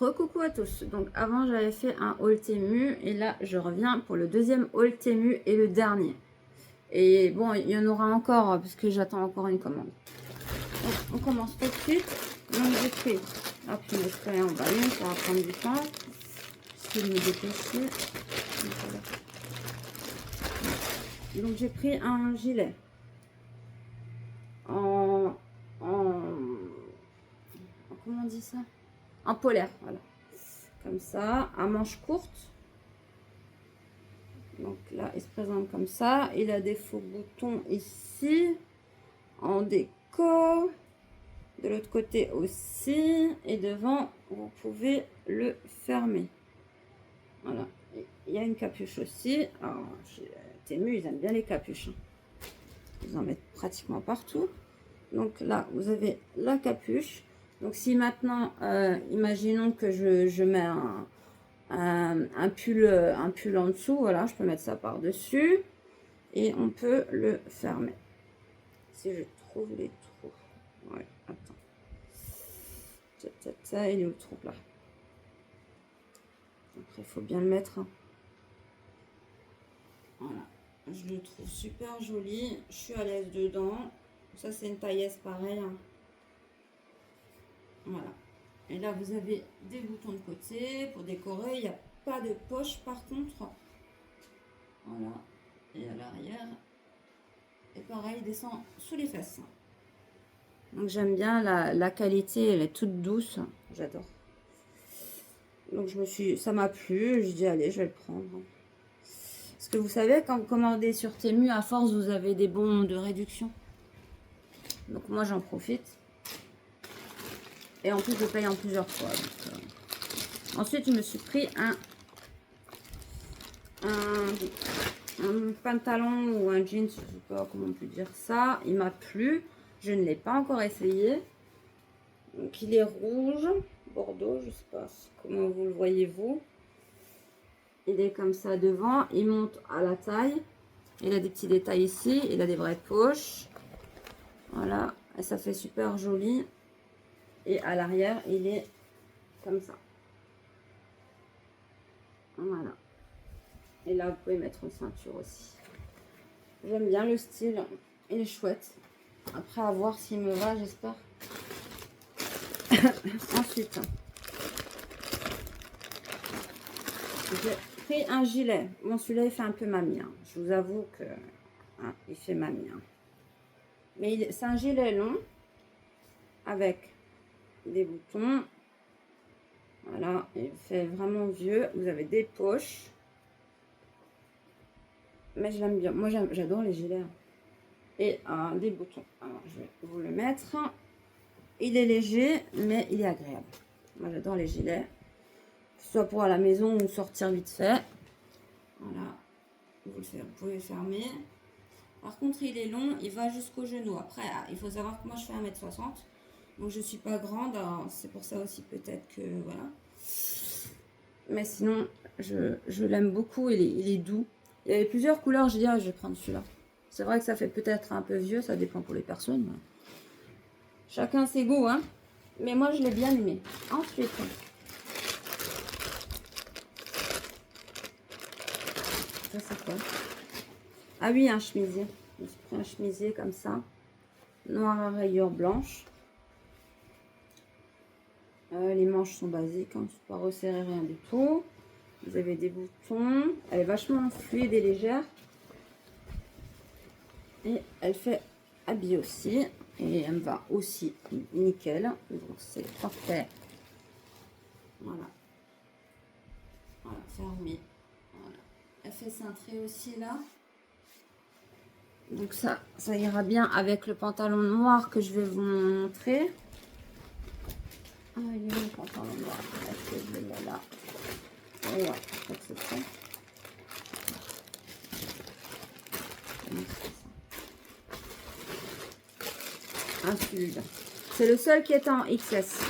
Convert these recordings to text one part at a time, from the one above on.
Recoucou à tous. Donc avant j'avais fait un haul Temu et là je reviens pour le deuxième haul Temu et le dernier. Et bon, il y en aura encore parce que j'attends encore une commande. Donc, on commence tout de suite. Donc j'ai pris, hop, je mettrai en bas une, ça va prendre du temps. Je vais me dépêcher. Donc j'ai pris un gilet comment on dit ça, en polaire, voilà, comme ça, à manches courtes. Donc là il se présente comme ça, il a des faux boutons ici en déco, de l'autre côté aussi, et devant vous pouvez le fermer. Voilà, il y a une capuche aussi. Alors chez Temu ils aiment bien les capuches, ils en mettent pratiquement partout. Donc là vous avez la capuche. Donc si maintenant imaginons que je mets un pull en dessous, voilà, je peux mettre ça par dessus et on peut le fermer. Si je trouve les trous, ouais, attends, ça, il est où le trou là? Après il faut bien le mettre, hein. Voilà, je le trouve super joli, je suis à l'aise dedans. Ça c'est une taillesse pareil, hein. Voilà, et là vous avez des boutons de côté pour décorer. Il n'y a pas de poche par contre, voilà, et à l'arrière, et pareil, il descend sous les fesses. Donc j'aime bien la qualité, elle est toute douce, j'adore. Donc ça m'a plu, je dis allez, je vais le prendre. Parce que vous savez, quand vous commandez sur Temu, à force vous avez des bons de réduction. Donc moi j'en profite. Et en plus je paye en plusieurs fois. Donc, ensuite je me suis pris un pantalon ou un jean, je sais pas comment on peut dire ça. Il m'a plu, je ne l'ai pas encore essayé. Donc il est rouge, bordeaux, je sais pas comment vous le voyez vous. Il est comme ça devant, il monte à la taille. Il a des petits détails ici, il a des vraies poches. Voilà, et ça fait super joli. Et à l'arrière, il est comme ça. Voilà. Et là, vous pouvez mettre une ceinture aussi. J'aime bien le style, il est chouette. Après, à voir s'il me va, j'espère. Ensuite, j'ai pris un gilet. Bon, celui-là, il fait un peu mamie, hein. Je vous avoue que il fait mamie, hein. Mais c'est un gilet long avec des boutons. Voilà, il fait vraiment vieux. Vous avez des poches. Mais je l'aime bien. Moi, j'adore les gilets. Et des boutons. Alors, je vais vous le mettre. Il est léger, mais il est agréable. Moi, j'adore les gilets. Que ce soit pour à la maison ou sortir vite fait. Voilà. Vous pouvez le fermer. Par contre, il est long. Il va jusqu'au genou. Après, il faut savoir que moi, je fais 1m60. Donc, je ne suis pas grande. C'est pour ça aussi, peut-être que... Voilà. Mais sinon, je l'aime beaucoup. Il est doux. Il y avait plusieurs couleurs. J'ai dit, je vais prendre celui-là. C'est vrai que ça fait peut-être un peu vieux. Ça dépend pour les personnes. Chacun ses goûts, hein. Mais moi, je l'ai bien aimé. Ensuite, ça c'est quoi? Ah oui, un chemisier. Je me suis pris un chemisier comme ça. Noir à rayures blanches. Les manches sont basiques, hein. C'est pas resserré, rien du tout. Vous avez des boutons. Elle est vachement fluide et légère. Et elle fait habillé aussi. Et elle me va aussi nickel. Donc c'est parfait. Voilà. Voilà, fermé. Voilà. Elle fait cintré aussi là. Donc ça ira bien avec le pantalon noir que je vais vous montrer. Ah, il est où le pantalon noir? Est-ce que je le mets là? Oh, ouais, je crois que c'est ça. Ah, celui-là. C'est le seul qui est en XS.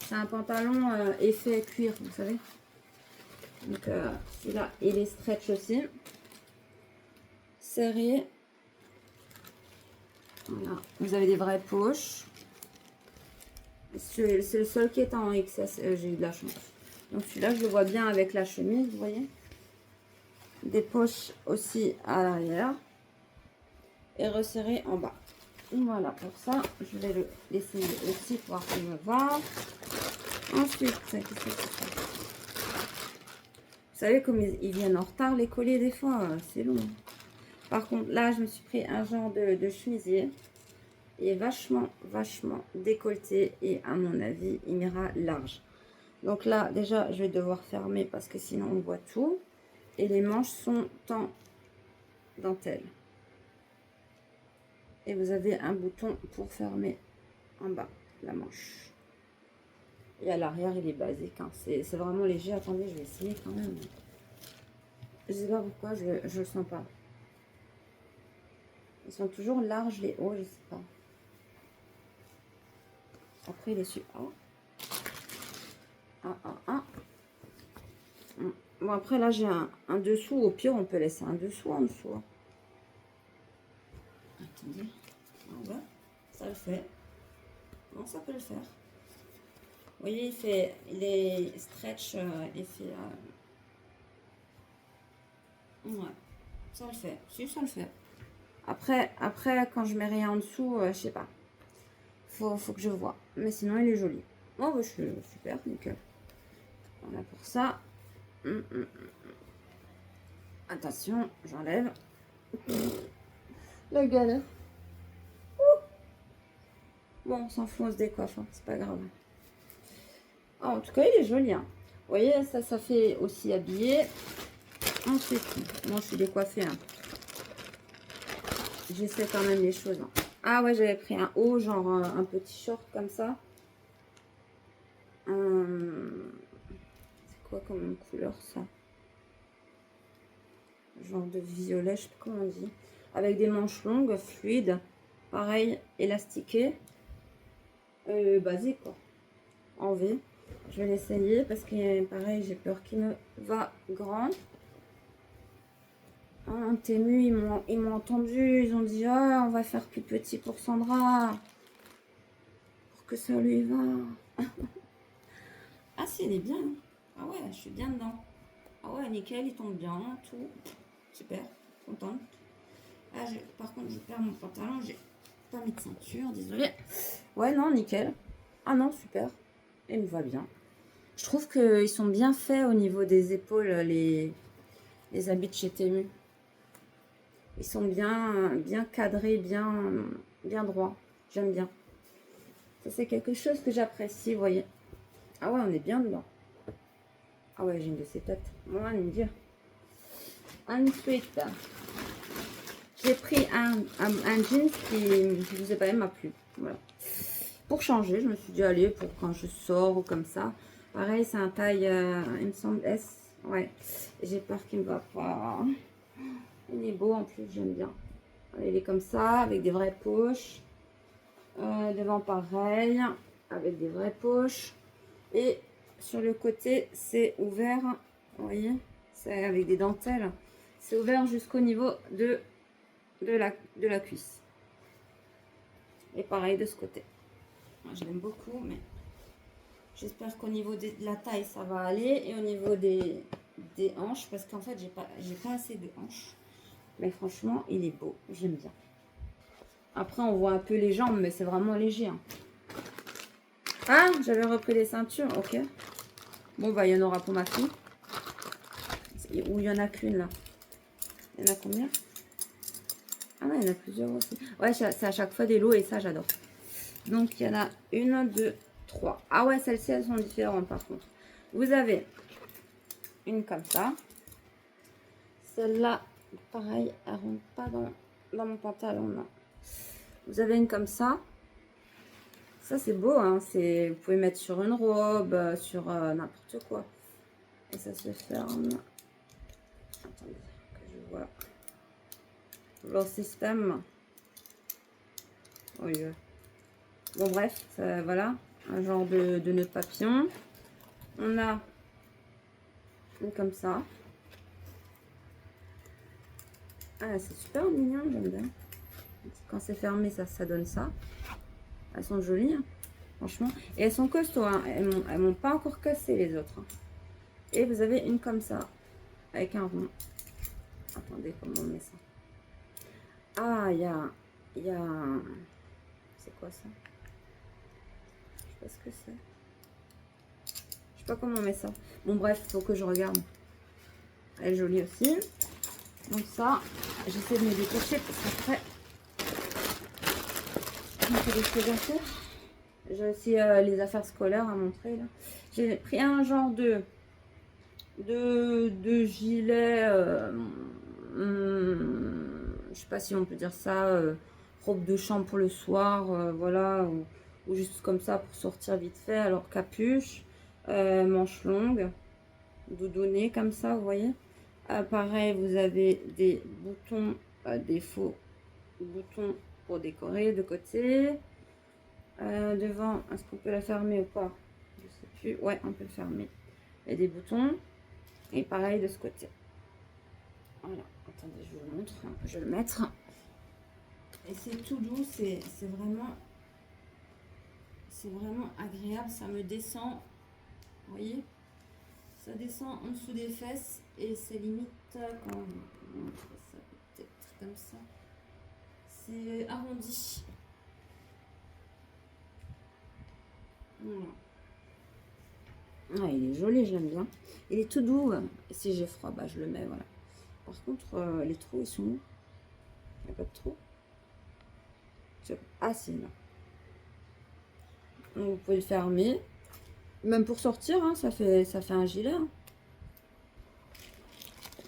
C'est un pantalon effet cuir, vous savez. Donc celui-là, il est stretch aussi. Serré. Voilà. Vous avez des vraies poches. C'est le seul qui est en XS, j'ai eu de la chance. Donc celui-là, je le vois bien avec la chemise, vous voyez. Des poches aussi à l'arrière. Et resserré en bas. Voilà, pour ça, je vais le laisser aussi pour voir qu'il me va. Ensuite, qu'est-ce que c'est ça? Vous savez comme ils viennent en retard les colliers des fois, c'est long. Par contre, là, je me suis pris un genre de chemisier. Il est vachement décolleté et à mon avis, il m'ira large. Donc là, déjà, je vais devoir fermer parce que sinon, on voit tout. Et les manches sont en dentelle. Et vous avez un bouton pour fermer en bas la manche. Et à l'arrière, il est basique. Hein. C'est vraiment léger. Attendez, je vais essayer quand même. Je sais pas pourquoi, je le sens pas. Ils sont toujours larges les hauts, je sais pas. Après, il est sur Bon, après, là, j'ai un dessous. Au pire, on peut laisser un dessous en dessous. Hein. Attendez. Ah ouais, ça le fait. Non, ça peut le faire. Vous voyez, il est stretch, il fait... ouais, ça le fait. Si, ça le fait. Après, quand je mets rien en dessous, je sais pas. Faut que je vois. Mais sinon, il est joli. Oh, bah, je suis super, nickel. Voilà pour ça. Attention, j'enlève. La galère. Bon, on s'en fout, on se décoiffe, hein, c'est pas grave. Oh, en tout cas, il est joli. Hein. Vous voyez, ça fait aussi habillé. Ensuite, moi, je suis décoiffée. Hein. J'essaie quand même les choses. Hein. Ah ouais, j'avais pris un haut, genre un petit short comme ça. C'est quoi comme couleur, ça? Genre de violet, je sais pas comment on dit. Avec des manches longues, fluides. Pareil, élastiqué. Basique, quoi. En V. Je vais l'essayer parce que, pareil, j'ai peur qu'il me va grand. Hein, Temu, ils m'ont entendu. Ils ont dit, oh, on va faire plus petit pour Sandra. Pour que ça lui va. Ah, si, il est bien. Hein. Ah ouais, je suis bien dedans. Ah ouais, nickel, il tombe bien, tout. Super, contente. Ah, par contre, je perds mon pantalon, j'ai pas mis de ceinture, désolée. Ouais, non, nickel. Ah non, super. Il me va bien. Je trouve qu'ils sont bien faits au niveau des épaules, les habits de chez Temu. Ils sont bien cadrés, bien droits. J'aime bien. Ça, c'est quelque chose que j'apprécie, vous voyez. Ah ouais, on est bien dedans. Ah ouais, j'ai une de ces têtes. Moi, on me dire. Ensuite, j'ai pris un jeans qui, je sais pas, il m'a plu. Voilà. Pour changer, je me suis dit, allez, pour quand je sors ou comme ça. Pareil, c'est un taille, il me semble, S. Ouais, j'ai peur qu'il me va pas. Il est beau en plus, j'aime bien. Il est comme ça, avec des vraies poches. Devant, pareil, avec des vraies poches. Et sur le côté, c'est ouvert. Vous voyez, c'est avec des dentelles. C'est ouvert jusqu'au niveau de la cuisse. Et pareil de ce côté. Moi, je l'aime beaucoup, mais j'espère qu'au niveau de la taille, ça va aller. Et au niveau des hanches, parce qu'en fait, j'ai pas assez de hanches. Mais franchement, il est beau. J'aime bien. Après, on voit un peu les jambes, mais c'est vraiment léger. Hein. Ah, j'avais repris les ceintures. Ok. Bon, bah, il y en aura pour ma fille. Ou il y en a qu'une, là. Il y en a combien? Ah non, il y en a plusieurs aussi. Ouais, c'est à chaque fois des lots et ça, j'adore. Donc, il y en a une, deux, trois. Ah ouais, celles-ci, elles sont différentes par contre. Vous avez une comme ça. Celle-là, pareil, elle rentre pas dans mon pantalon, non. Vous avez une comme ça. Ça, c'est beau, hein. Vous pouvez mettre sur une robe, sur n'importe quoi. Et ça se ferme. Attendez, que je vois leur système. Oh, yeah. Bon, bref, ça, voilà. Un genre de nœud papillon. On a une comme ça. Ah, c'est super mignon, j'aime bien. Quand c'est fermé, ça donne ça. Elles sont jolies. Hein. Franchement. Et elles sont costauds. Hein. Elles m'ont pas encore cassé les autres. Hein. Et vous avez une comme ça. Avec un rond. Attendez, comment on met ça? Ah, il y a... C'est quoi ça? Je sais pas ce que c'est. Je sais pas comment on met ça. Bon, bref, faut que je regarde. Elle est jolie aussi. Donc ça, j'essaie de me détacher parce qu'après, j'ai des choses à faire. J'ai aussi les affaires scolaires à montrer. Là. J'ai pris un genre de gilet, je sais pas si on peut dire ça, robe de chambre pour le soir, voilà, ou juste comme ça pour sortir vite fait. Alors capuche, manches longues, doudouné comme ça, vous voyez. Pareil, vous avez des boutons, des faux boutons pour décorer de côté. Devant, est-ce qu'on peut la fermer ou pas? Je sais plus. Ouais, on peut le fermer. Il y a des boutons. Et pareil de ce côté. Voilà. Attendez, je vous le montre. Je vais le mettre. Et c'est tout doux. C'est vraiment agréable. Ça me descend. Vous voyez? Ça descend en dessous des fesses. Et c'est limite, quand on montre ça peut-être comme ça. C'est arrondi. Voilà. Ah, il est joli, je l'aime bien. Il est tout doux. Si j'ai froid, bah, je le mets, voilà. Par contre, les trous, ils sont où? Il n'y a pas de trous. Ah, si, là. Donc, vous pouvez le fermer. Même pour sortir, hein, ça fait un gilet. Hein.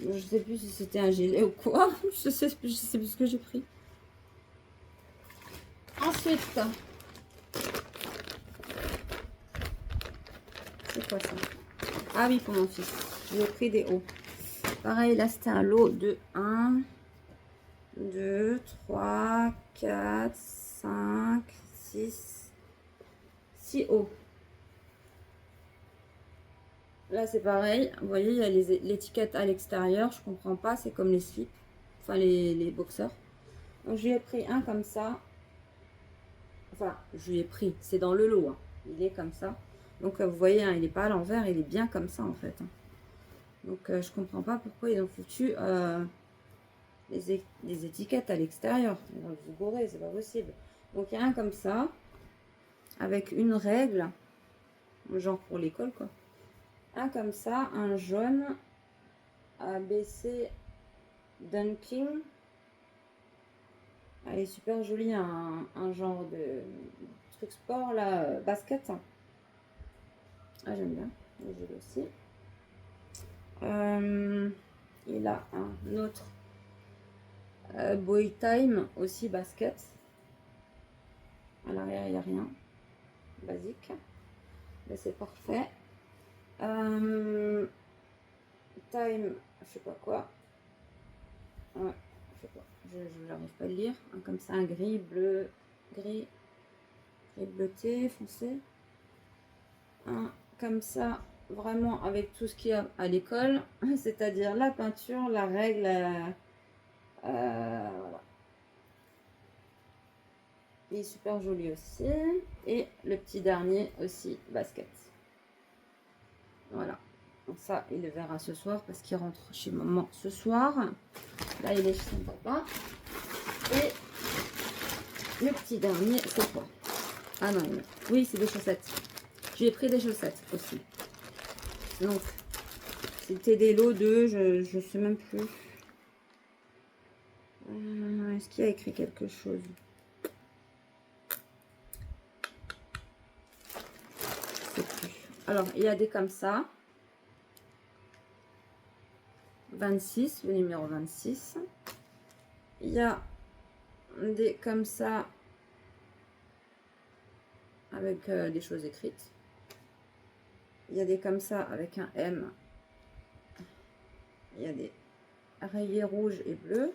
Je sais plus si c'était un gilet ou quoi. Je sais plus ce que j'ai pris. Ensuite, c'est quoi ça? Ah oui, pour mon fils. J'ai pris des hauts. Pareil, là, c'était un lot de 1, 2, 3, 4, 5, 6 hauts. Là, c'est pareil. Vous voyez, il y a l'étiquette à l'extérieur. Je comprends pas. C'est comme les slips. Enfin, les boxers. Donc, je lui ai pris un comme ça. Enfin, je lui ai pris. C'est dans le lot. Hein. Il est comme ça. Donc, vous voyez, hein, il n'est pas à l'envers. Il est bien comme ça, en fait. Hein. Donc, je comprends pas pourquoi ils ont foutu les étiquettes à l'extérieur. Ils vont vous bourrer. C'est pas possible. Donc, il y a un comme ça. Avec une règle. Genre pour l'école, quoi. Un comme ça, un jaune, ABC Dunking. Elle est super jolie, un genre de truc sport là, basket. Ah, j'aime bien, le joli aussi. Il a un autre Boy Time aussi basket. À l'arrière, il n'y a rien. Basique. Là, c'est parfait. Time, je sais pas quoi. Ouais, je sais pas. Je n'arrive pas à le lire. Un comme ça, un gris, bleu, gris bleuté, foncé. Un comme ça, vraiment avec tout ce qu'il y a à l'école, c'est-à-dire la peinture, la règle, voilà. Il est super joli aussi. Et le petit dernier aussi, basket. Voilà. Donc ça, il le verra ce soir parce qu'il rentre chez maman ce soir. Là, il est chez son papa. Et le petit dernier, c'est quoi? Ah non, oui, c'est des chaussettes. J'ai pris des chaussettes aussi. Donc, c'était des lots de, je sais même plus. Est-ce qu'il y a écrit quelque chose? Je sais plus. Alors, il y a des comme ça. 26, le numéro 26. Il y a des comme ça avec des choses écrites. Il y a des comme ça avec un M. Il y a des rayés rouges et bleus.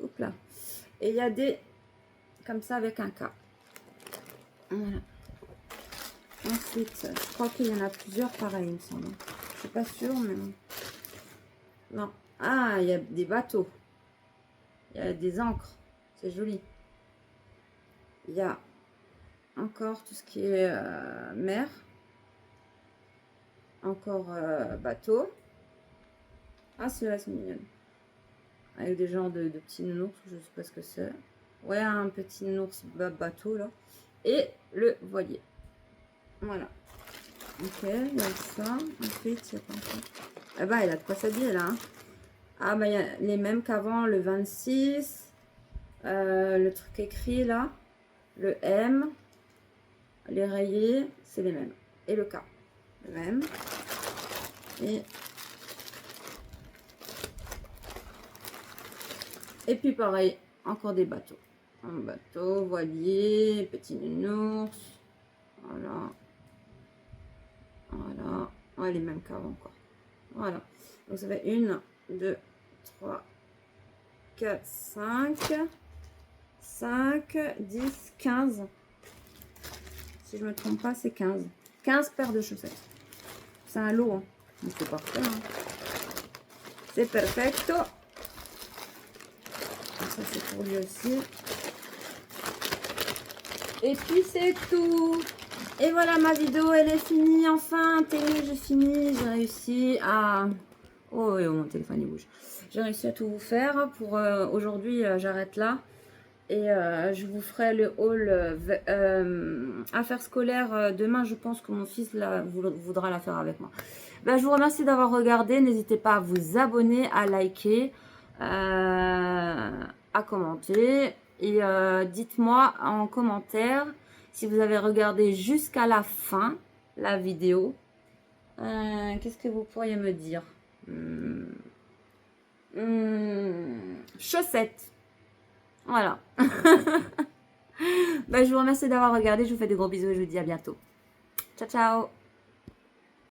Hop là. Et il y a des comme ça avec un K. Voilà. Ensuite, je crois qu'il y en a plusieurs pareils, il me semble. Je suis pas sûre, mais non. Ah, il y a des bateaux. Il y a des ancres. C'est joli. Il y a encore tout ce qui est mer. Encore bateau. Ah, celui-là, c'est mignonne. Avec des genres de petits nounours, je sais pas ce que c'est. Ouais, un petit nounours bateau, là. Et le voilier. Voilà. Ok, il y a ça. Ensuite, il y a pas encore. Ah bah, il a de quoi s'habiller, là. Hein. Ah bah, il y a les mêmes qu'avant, le 26. Le truc écrit, là. Le M. Les rayés, c'est les mêmes. Et le K. Le même. Et puis pareil, encore des bateaux. Un bateau, voilier, petit nounours. Voilà. Voilà. Ouais, les mêmes qu'avant encore. Voilà. Donc ça fait 1, 2, 3, 4, 5, 5, 10, 15. Si je ne me trompe pas, c'est 15. 15 paires de chaussettes. C'est un lot. Hein. Donc c'est parfait. Hein. C'est perfecto. Ça c'est pour lui aussi. Et puis c'est tout. Et voilà, ma vidéo elle est finie. Enfin, j'ai fini. J'ai réussi à... Oh, mon téléphone il bouge. J'ai réussi à tout vous faire. Pour aujourd'hui, j'arrête là. Et je vous ferai le haul affaires scolaires demain. Je pense que mon fils voudra la faire avec moi. Ben, je vous remercie d'avoir regardé. N'hésitez pas à vous abonner, à liker, à commenter. Et dites-moi en commentaire si vous avez regardé jusqu'à la fin la vidéo. Qu'est-ce que vous pourriez me dire? Chaussettes. Voilà. Ben, je vous remercie d'avoir regardé. Je vous fais des gros bisous et je vous dis à bientôt. Ciao, ciao.